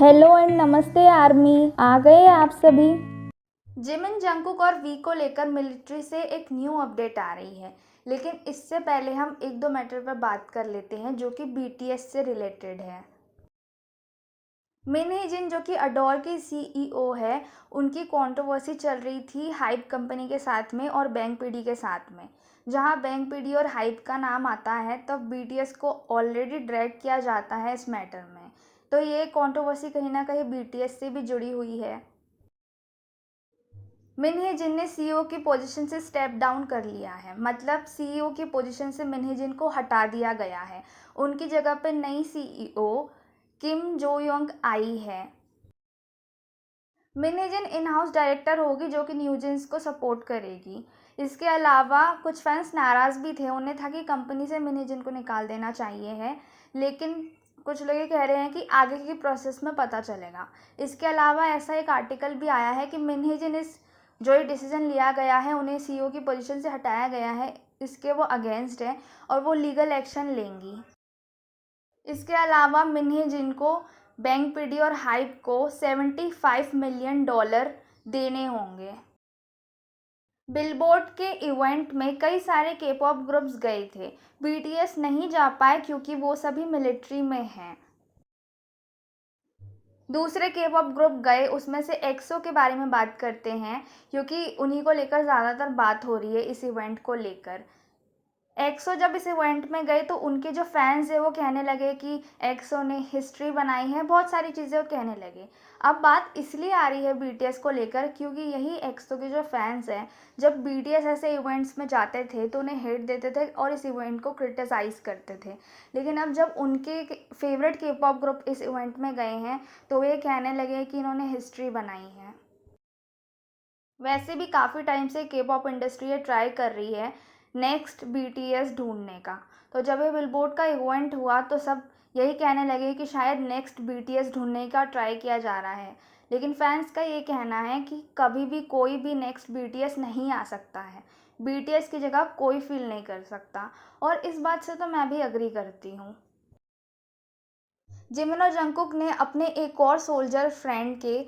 Hello and नमस्ते army, आ गए आप सभी। जिमिन जंगकुक और वी को लेकर मिलिट्री से एक न्यू अपडेट आ रही है, लेकिन इससे पहले हम एक दो मैटर पर बात कर लेते हैं जो कि बीटीएस से रिलेटेड है। मिन हिजिन जो कि अडोर की सीईओ है, उनकी कंट्रोवर्सी चल रही थी हाइप कंपनी के साथ में और बैंक पीडी के साथ में। जहां बैंक पीडी और हाइप का नाम आता है तब बीटीएस को ऑलरेडी ड्रैग किया जाता है इस मैटर में। तो ये कंट्रोवर्सी कहीं ना कहीं बीटीएस से भी जुड़ी हुई है। मिन हिजिन ने सीईओ की पोजीशन से स्टेप डाउन कर लिया है, मतलब सीईओ की पोजीशन से मिन हिजिन को हटा दिया गया है। उनकी जगह पे नई सीईओ किम जो योंग आई है। मिन हिजिन इन हाउस डायरेक्टर होगी जो कि न्यूजेंस को सपोर्ट करेगी। इसके अलावा कुछ फैंस नाराज़ भी थे, उन्हें था कि कंपनी से मिन हिजिन को निकाल देना चाहिए है, लेकिन कुछ लोग ये कह रहे हैं कि आगे की प्रोसेस में पता चलेगा। इसके अलावा ऐसा एक आर्टिकल भी आया है कि मिन हिजिन इस जो ये डिसीजन लिया गया है, उन्हें सीईओ की पोजीशन से हटाया गया है, इसके वो अगेंस्ट है और वो लीगल एक्शन लेंगी। इसके अलावा मिन हिजिन को बैंक पीडी और हाइप को $75 मिलियन देने होंगे। बिलबोर्ड के इवेंट में कई सारे के पॉप ग्रुप्स गए थे, बीटीएस नहीं जा पाए क्योंकि वो सभी मिलिट्री में हैं। दूसरे के पॉप ग्रुप गए, उसमें से एक्सो के बारे में बात करते हैं क्योंकि उन्हीं को लेकर ज़्यादातर बात हो रही है इस इवेंट को लेकर। एक्सो जब इस इवेंट में गए तो उनके जो फैंस हैं वो कहने लगे कि एक्सो ने हिस्ट्री बनाई है, बहुत सारी चीज़ें वो कहने लगे। अब बात इसलिए आ रही है बीटीएस को लेकर क्योंकि यही एक्सो के जो फैंस हैं, जब बीटीएस ऐसे इवेंट्स में जाते थे तो उन्हें हेट देते थे और इस इवेंट को क्रिटिसाइज करते थे। लेकिन अब जब उनके फेवरेट के पॉप ग्रुप इस इवेंट में गए हैं तो वे कहने लगे कि इन्होंने हिस्ट्री बनाई है। वैसे भी काफ़ी टाइम से के पॉप इंडस्ट्री ये ट्राई कर रही है नेक्स्ट बीटीएस ढूंढने का। तो जब ये बिलबोर्ड का इवेंट हुआ तो सब यही कहने लगे कि शायद नेक्स्ट बीटीएस ढूंढने का ट्राई किया जा रहा है, लेकिन फैंस का ये कहना है कि कभी भी कोई भी नेक्स्ट बीटीएस नहीं आ सकता है, बीटीएस की जगह कोई फील नहीं कर सकता। और इस बात से तो मैं भी अग्री करती हूँ। जिमिन और जंगकुक ने अपने एक और सोल्जर फ्रेंड के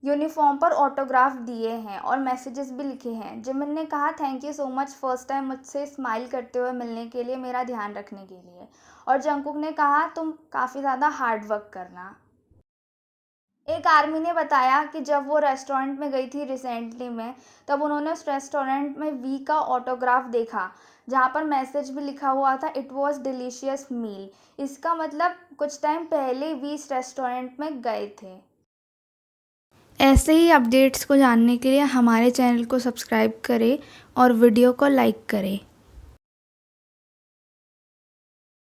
यूनिफॉर्म पर ऑटोग्राफ दिए हैं और मैसेजेस भी लिखे हैं। जिमिन ने कहा, thank you so much first time मुझसे स्माइल करते हुए मिलने के लिए, मेरा ध्यान रखने के लिए। और जंगकुक ने कहा, तुम काफ़ी ज़्यादा हार्ड वर्क करना। एक आर्मी ने बताया कि जब वो रेस्टोरेंट में गई थी रिसेंटली में, तब उन्होंने उस रेस्टोरेंट में वी का ऑटोग्राफ देखा जहाँ पर मैसेज भी लिखा हुआ था, इट वॉज डिलीशियस मील। इसका मतलब कुछ टाइम पहले वी इस रेस्टोरेंट में गए थे। ऐसे ही अपडेट्स को जानने के लिए हमारे चैनल को सब्सक्राइब करें और वीडियो को लाइक करें।